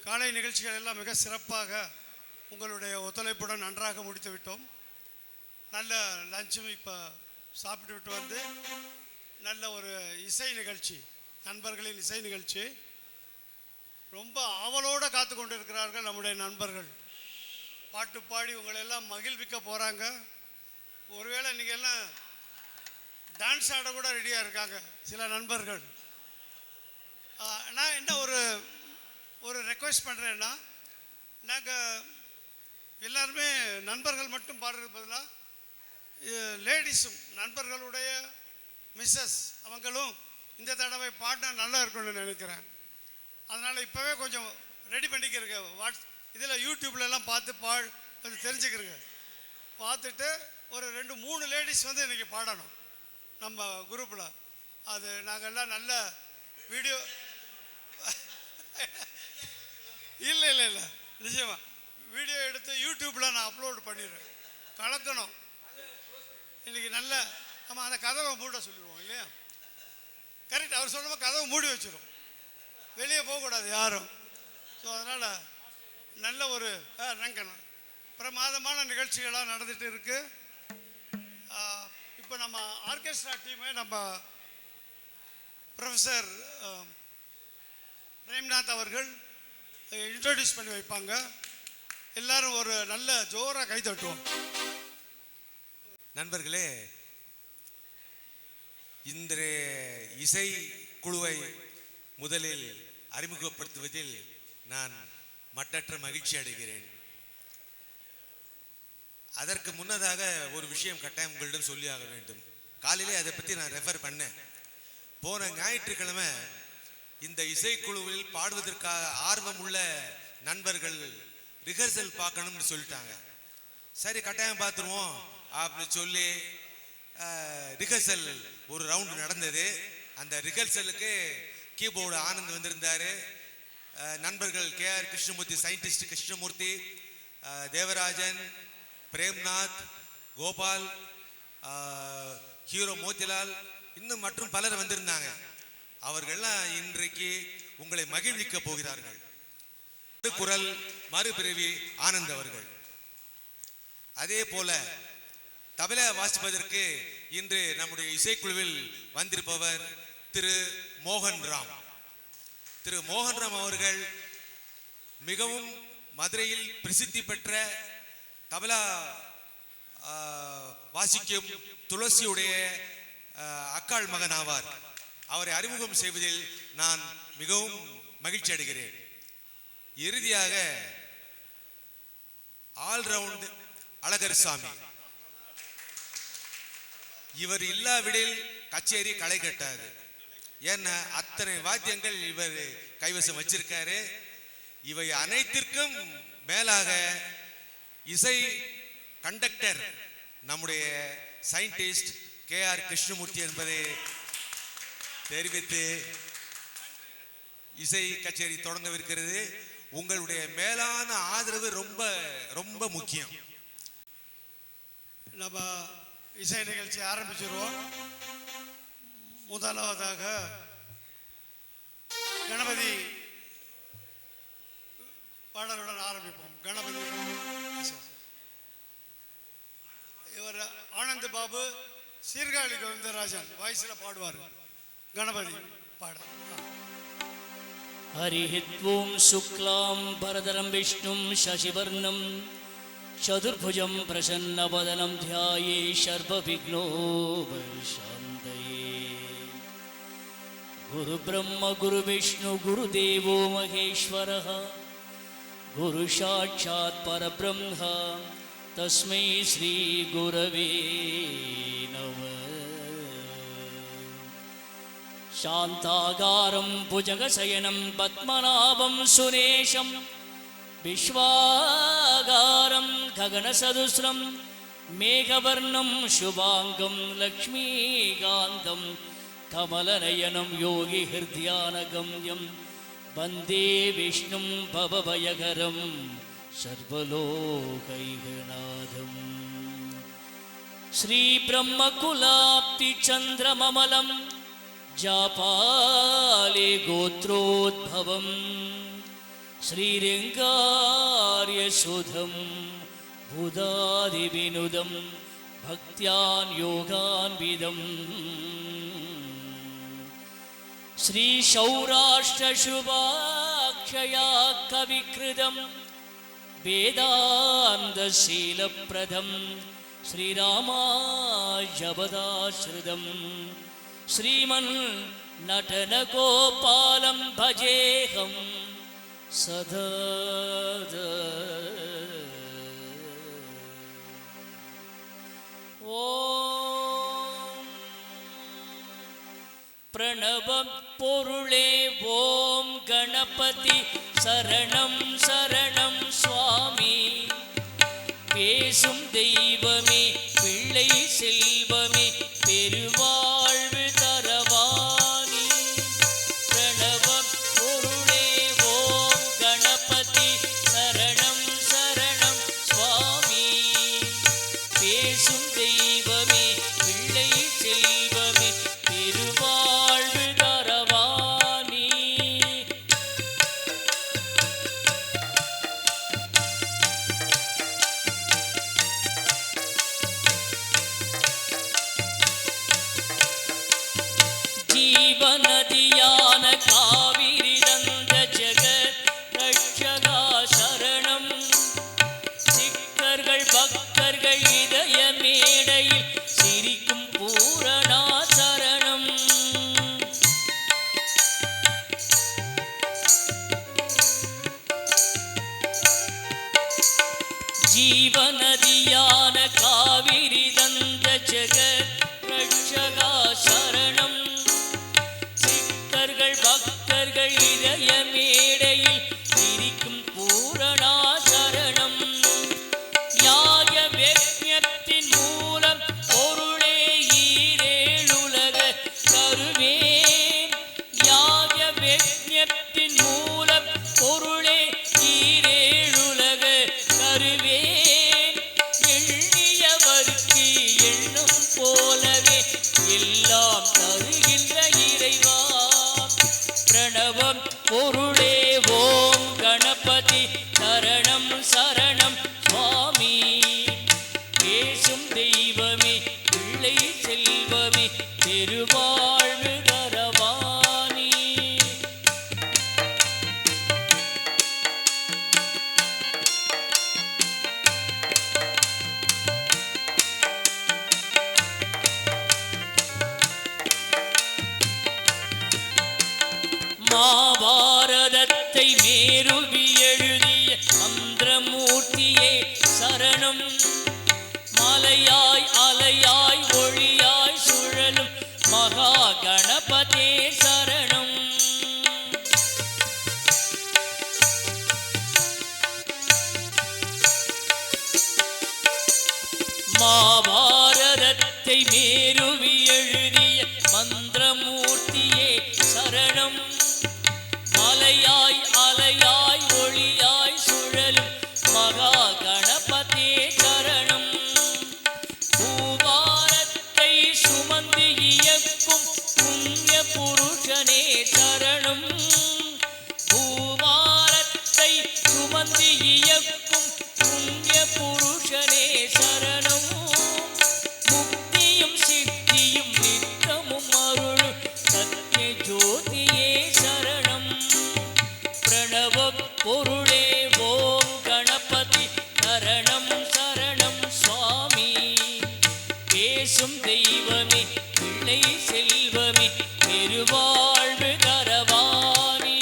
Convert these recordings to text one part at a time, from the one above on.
காலை நிகழ்ச்சிகள் எல்லாம் மிக சிறப்பாக உங்களுடைய ஒத்துழைப்புடன் நன்றாக முடித்து விட்டோம். நல்ல லஞ்சும் இப்போ சாப்பிட்டு விட்டு வந்து நல்ல ஒரு இசை நிகழ்ச்சி, நண்பர்களின் இசை நிகழ்ச்சி ரொம்ப ஆவலோடு காத்து கொண்டு இருக்கிறார்கள் நம்முடைய நண்பர்கள். பாட்டு பாடி உங்களை எல்லாம் மகிழ்விக்க போகிறாங்க. ஒருவேளை நீங்கள் எல்லாம் டான்ஸ் ஆட கூட ரெடியாக இருக்காங்க சில நண்பர்கள். நான் என்ன ஒரு ரெக்வெஸ்ட் பண்ணுறேன்னா, நாங்கள் எல்லாருமே நண்பர்கள் மட்டும் பாடுறது பதிலாக லேடிஸும் நண்பர்களுடைய மிஸ்ஸஸ் அவங்களும் இந்த தடவை பாடினா நல்லா இருக்கும்னு நினைக்கிறேன். அதனால் இப்போவே கொஞ்சம் ரெடி பண்ணிக்கிறங்க. இதில் யூடியூப்லலாம் பார்த்து கொஞ்சம் தெரிஞ்சுக்கிறங்க. பார்த்துட்டு ஒரு 2-3 லேடிஸ் வந்து இன்றைக்கி பாடணும் நம்ம குரூப்பில். அது நாங்கள் எல்லாம் நல்ல வீடியோ இல்லை நிச்சயமாக வீடியோ எடுத்து யூடியூப்பில் நான் அப்லோடு பண்ணிடுறேன். கலக்கணும் இன்றைக்கி நல்ல. நம்ம அந்த கதவை மூட சொல்லிடுவோம் இல்லையா? கரெக்ட். அவர் சொல்லும்போது கதவை மூடி வச்சிடும், வெளியே போகக்கூடாது யாரும். ஸோ அதனால் நல்ல ஒரு ரங்கனம் பிரமாதமான நிகழ்ச்சிகளாக நடந்துகிட்டு இருக்குது. இப்போ நம்ம ஆர்கெஸ்ட்ரா டீமை நம்ம ப்ரொஃபஸர் பிரேம்நாத் அவர்கள் இன்ட்ரோடியூஸ் பண்ணி வைப்பாங்க. எல்லாரும் ஒரு நல்ல ஜோராக கை தட்டுவோம். நண்பர்களே, இன்றைய இசை குழுவை முதலில் அறிமுகப்படுத்துவதில் நான் மட்டற்ற மகிழ்ச்சி அடைகிறேன். அதற்கு முன்னதாக ஒரு விஷயம் கட்டாயம் உங்களிடம் சொல்லி ஆக வேண்டும். காலையிலே அதை பற்றி நான் ரெஃபர் பண்ணேன். போன ஞாயிற்றுக்கிழமை இந்த இசைக்குழுவில் பாடுவதற்காக ஆர்வம் உள்ள நண்பர்கள் ரிஹர்சல் பார்க்கணும்னு சொல்லிட்டாங்க. சரி, கட்டாயம் பார்த்துருவோம் அப்படின்னு சொல்லி ரிஹர்சல் ஒரு ரவுண்டு நடந்தது. அந்த ரிஹர்சலுக்கு கீபோர்டு ஆனந்த் வந்திருந்தார். நண்பர்கள் கேஆர் கிருஷ்ணமூர்த்தி, சயின்டிஸ்ட் கிருஷ்ணமூர்த்தி, தேவராஜன், பிரேம்நாத், கோபால், ஹீரோ மோதிலால், இன்னும் மற்றும் பலர் வந்திருந்தாங்க. அவர்கள்லாம் இன்றைக்கு உங்களை மகிழ்விக்க போகிறார்கள். குரல் மறுபிறவி ஆனந்த் அவர்கள். அதே போல தபலா வாசிப்பதற்கு இன்று நம்முடைய இசைக்குழுவில் வந்திருப்பவர் திரு மோகன்ராம். திரு மோகன்ராம் அவர்கள் மிகவும் மதுரையில் பிரசித்தி பெற்ற தபலா வாசிக்கும் துளசியுடைய அக்காள் மகன் ஆவார். அவரை அறிமுகம் செய்வதில் நான் மிகவும் மகிழ்ச்சி அடைகிறேன். இறுதியாக ஆல்ரவுண்ட் அழகர் சாமி. இவர் இல்லாவிடில் கச்சேரி களை கட்டாது. ஏன்னா அத்தனை வாத்தியங்கள் இவர் கைவசம் வச்சிருக்காரு. இவை அனைத்திற்கும் மேலாக இசை கண்டக்டர் நம்முடைய சயின்டிஸ்ட் கேஆர் கிருஷ்ணமூர்த்தி என்பதை தெரிவித்து இசை கச்சேரி தொடங்கவிருக்கிறது. உங்களுடைய மேலான ஆதரவு ரொம்ப ரொம்ப முக்கியம். நம்ம இசை நிகழ்ச்சி ஆரம்பிச்சிருவோம். முதலாவதாக கணபதி பாடலுடன் ஆரம்பிப்போம். கணபதி இவர் ஆனந்த் பாபு, சீர்காழி கோவிந்தராஜன் வாய்ஸில் பாடுவார். கணபதி பாட. ஹரிஹித்வோம் சுக்லாம் பரதரம் விஷ்ணும் சசிவர்ணம் சதுர்புஜம் பிரசன்னவதனம் த்யாயே சர்வவிக்னோபசாந்தயே. குரு பிரம்ம குரு விஷ்ணு குரு தேவோ மகேஸ்வரः குரு சாட்சாத் பரபிரம்ம தஸ்மை ஸ்ரீ குரவே நமः. சாந்தாகாரம் புஜகசயனம் பத்மநாபம் சுரேஷம் விஸ்வாகாரம் ககனசதுஸ்ரம் மேகவர்ணம் சுபாங்கம் லக்ஷ்மீகாந்தம் கமலநயனம் யோகி ஹிருத்யானகம்யம் வந்தே விஷ்ணும் பவபயகரம் சர்வலோகைகநாதம். ஸ்ரீ பிரம்மகுலாப்தி சந்திரமமலம் ஜாபாலே கோத்ரோத்பவம் श्रीरङ्गार्यशुधं बुधादिविनुदं भक्त्यान् योगान्विदम् श्रीसौराष्ट्रशुभाक्षया कविकृतं वेदान्तशीलप्रदं श्रीरामाजपदाश्रितं श्रीमन्नटनगोपालं भजेऽहं सदा ஓம் பிரணவம் பொருளே ஓம் கணபதி சரணம் சரணம் சுவாமி பேசும் தெய்வமே பிள்ளை செல்வமே பெருவாழ்வு தரவாணி பிரணவம் பொருளே ஓம் கணபதி சரணம் சரணம் சுவாமி பேசும் தெய்வமே பிள்ளை செல்வமே பெருவாழ்வு தரவாணி ஜீவநதியான காவிரி தந்த ஜெகத் ரட்சகா சரணம் சிக்கர்கள் பக்தர்கள் இதய மேடையில் சிரிக்கும் பூரணா சரணம் ஜீவநதியான காவிரி தந்த ஜெகத் ரட்சகா சரணம் சிக்கர்கள் பக்தர்கள் இதய மேடையில் சிரிக்கும் பூரணா சரணம் யாக வேத்யத்தின் மூலம் பொருளே ஈரேழுலக கருவேன் யாக வேத்யத்தின் மூலம் பொருளே ஈரேழுலக கருவேன் எண்ணியவருக்கு எண்ணம் போலவே எல்லாம் தருகின்ற இறைவா பிரணவம் பொருளே ஓம் கணபதி சரணம் சரணம் சுவாமி பேசும் தெய்வமே பிள்ளை செல்வமே பெருவாழ்வு தரவாணி மாபாரதத்தை மேருவி எழுதிய மந்திரமூர்த்தியே சரணம் மலையாய் அலையாய் ஒளியாய் சுழலும் மகா கணபதே சரணம் மாபாரதத்தை மேருவி எழுதிய மந்திரமூர்த்தியே சரணம் மலையாய் அலையாய் ஒளியாய் சுழலும் மகா கணபதே சரணம் பூவாரத்தை சுமந்து இயக்கும் புண்ணிய புருஷனே சரணம் பூவாரத்தை சுமந்து இயக்கும் புண்ணிய புருஷனே சரணம் முக்தியும் சித்தியும் நித்தமும் அருளும் சத்ய ஜோதியே சரணம் பிரணவ பொருளே ஓம் கணபதி சரணம் சரணம் சுவாமி பேசும் தெய்வமே பிள்ளை செல்வமே பெருவாழ்வு தரவாணி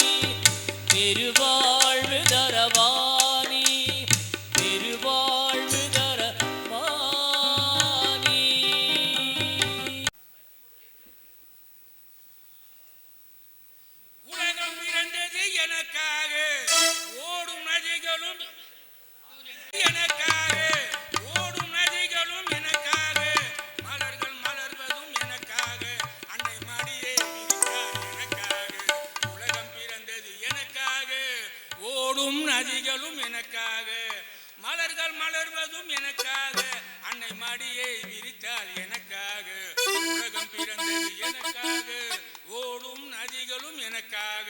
பெருவாழ்வு தரவாணி பெருவாழ்வு தரவாணி உலகம் பிறந்தது எனக்காக ஓடும் நதிகளும் எனக்காக ஓடும் நதிகளும் எனக்காக மலர்கள் மலர்வதும் எனக்காக அன்னை மடியே விரித்தார் எனக்காக உலகம் பிறந்தது எனக்காக ஓடும் நதிகளும் எனக்காக மலர்கள் மலர்வதும் எனக்காக அன்னை மடியை விரித்தாள் எனக்காக உலகம் பிறந்தது எனக்காக ஓடும் நதிகளும் எனக்காக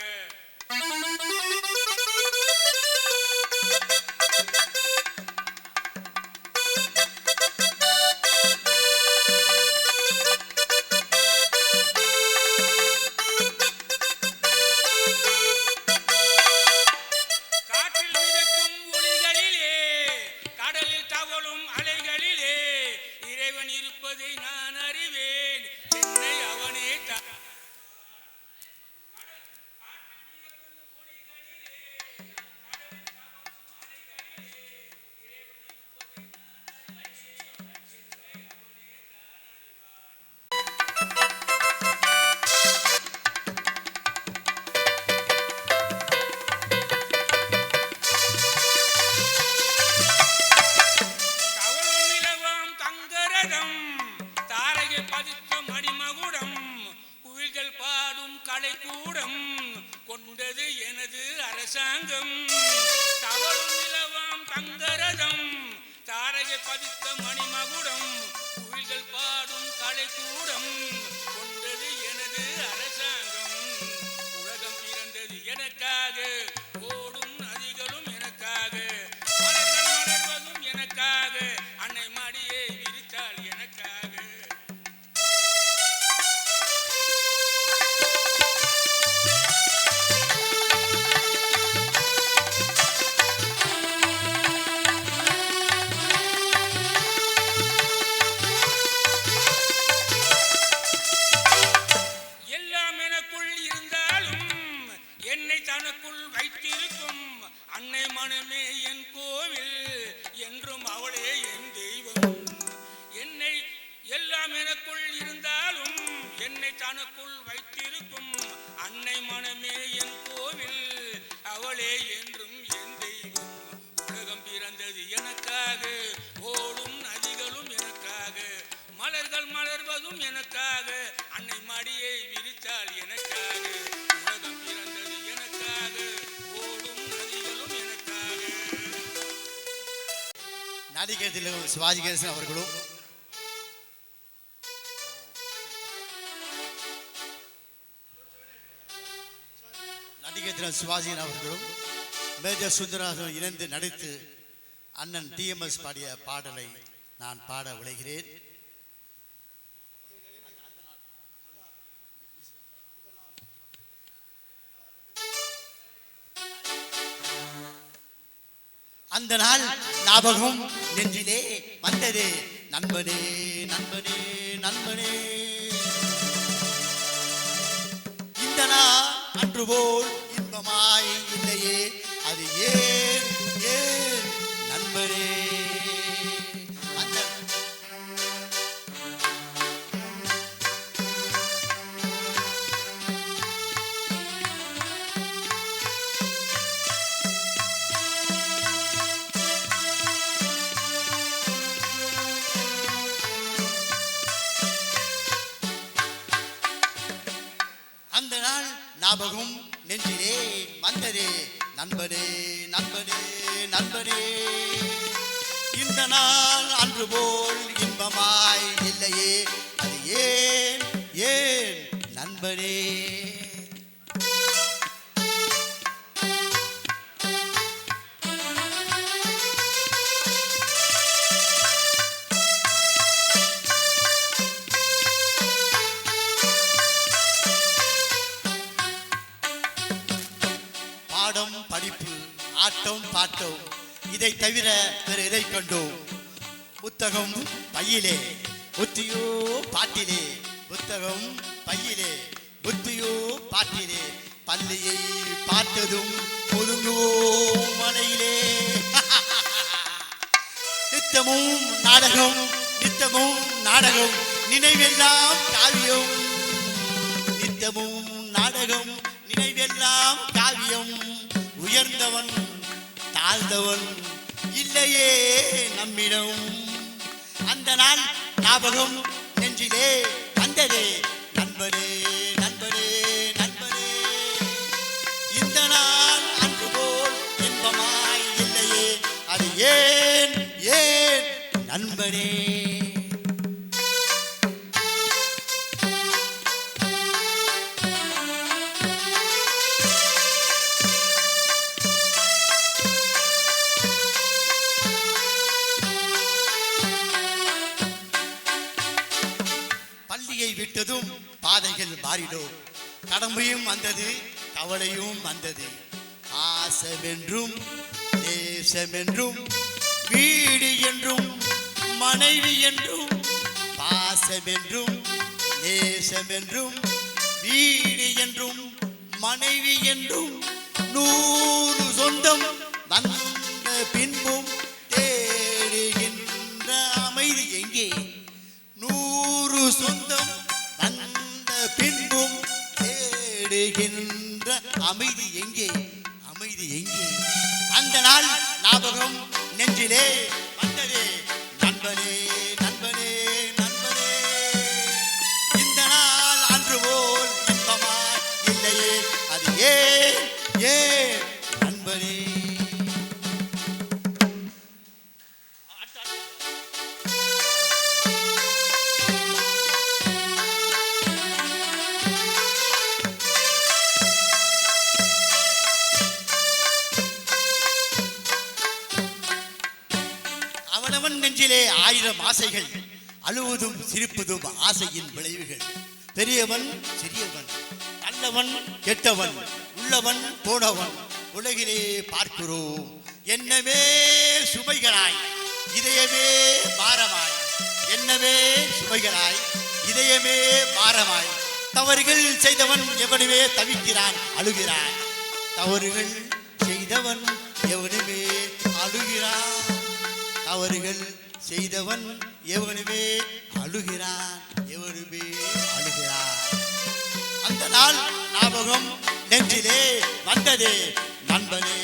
பாதை பதித்த மணிமகுடம் குயில்கள் பாடும் கலைக்கூடம் கொண்டது எனது அரசாங்கம். உலகம் பிறந்தது எனக்காக, ஓடும் நதிகளும் எனக்காக, மலர்கள் மலர்வதும் எனக்காக, அன்னை மடியை விரித்தாள் எனக்காக. எல்லாம் எனக்குள் இருந்தாலும் என்னை தனக்குள் வைத்திருக்கும் அன்னை மனமே என் கோவில், என்றும் அவளே என் தெய்வம். என்னை எல்லாம் எனக்குள் இருந்தாலும் என்னை தனக்குள் வைத்திருக்கும் அன்னை மனமே என் கோவில், அவளே என்றும் என் தெய்வம். உலகம் பிறந்தது எனக்காக, ஓடும் நதிகளும் எனக்காக, மலர்கள் மலர்வதும் எனக்காக, அன்னை மடியை விரித்தாள் எனக்காக. உலகம் பிறந்தது எனக்காக, ஓடும் நதிகளும் எனக்காக. நடிகர் திலகம் சிவாஜி கணேசன் அவர்களும் நடிகர் திலகம் சிவாஜி அவர்களும் மேஜர் சுந்தரராஜன் இணைந்து நடித்து அண்ணன் டிஎம்எஸ் பாடிய பாடலை நான் பாட விளைகிறேன். அந்த நாள் ஞாபகம் நெஞ்சிலே வந்ததே, நண்பனே நண்பனே நண்பனே. இந்த நாள் அன்று போல் இன்பமாய் இல்லையே, அது ஏன் ஏன் நண்பனே. அந்த அந்த நாள் ஞாபகம் நெஞ்சிலே வந்ததே, நண்பனே நண்பனே நண்பனே. இந்த நாள் அன்று போல் இன்பமாய் இல்லையே, அது ஏன் ஏன் நண்பனே. பாடம் படிப்பு ஆட்டம் பாட்டம் இதை தவிர வேறு எதை கண்டோம்? புத்தகம் பையிலே புத்தியோ பாட்டிலே, புத்தகம் பையிலே புத்தியோ பாட்டிலே, பள்ளியை பார்த்ததும் ஒதுங்குவோம் மலையிலே. நித்தமும் நாடகம் நித்தமும் நாடகம், நினைவெல்லாம் காவியம். நித்தமும் நாடகம் நினைவெல்லாம் காவியம். உயர்ந்தவன் தாழ்ந்தவன் இல்லையே நம்மிடம். அந்த நாள் ஞாபகம் நெஞ்சிலே வந்ததே, நண்பனே நண்பனே நண்பனே. இந்த நாள் அன்று போல் இன்பமாய் இல்லையே, அது ஏன் ஏன் நண்பனே. பள்ளியை விட்டதும் பாதைகள் மாறினோம். கடமையும் வந்தது, கவலையும் வந்தது. ஆசமென்றும் நேசமென்றும், வீடு என்றும் மனைவி என்றும், பாசமென்றும் நேசமென்றும், வீடு என்றும் மனைவி என்றும், 100 சொந்தம் வந்த பின்பும் தேடுகின்ற அமைதி எங்கே? 100 சொந்தம் வந்த பின்பும் தேடுகின்ற அமைதி எங்கே? அமைதி எங்கே? அந்த நாள் ஞாபகம் நெஞ்சிலே வந்ததே, நண்பனே நண்பனே நண்பனே. இந்த நாள் அன்று போல் இன்பமாய் இல்லையே, அது ஏன் ஏன் நண்பனே. அவனவன் நெஞ்சிலே 1000 ஆசைகள், அழுவதும் சிரிப்பதும் ஆசையின் விளைவுகள். பெரியவன் சிறியவன், நல்லவன் கெட்டவன், உள்ளவன் போனவன் உலகிலே பார்க்கிறோம். என்னவே சுமைகளாய் இதயமே பாரமாய், என்னவே சுமைகளாய் இதயமே பாரமாய். தவறுகள் செய்தவன் எவனுமே தவிக்கிறான், அழுகிறான். தவறுகள் செய்தவன் எவனுமே அழுகிறான். தவறுகள் செய்தவன் எவனுமே அழுகிறான், எவனுமே அழுகிறான். அந்த நாள் ஞாபகம் நெஞ்சிலே வந்ததே நண்பனே.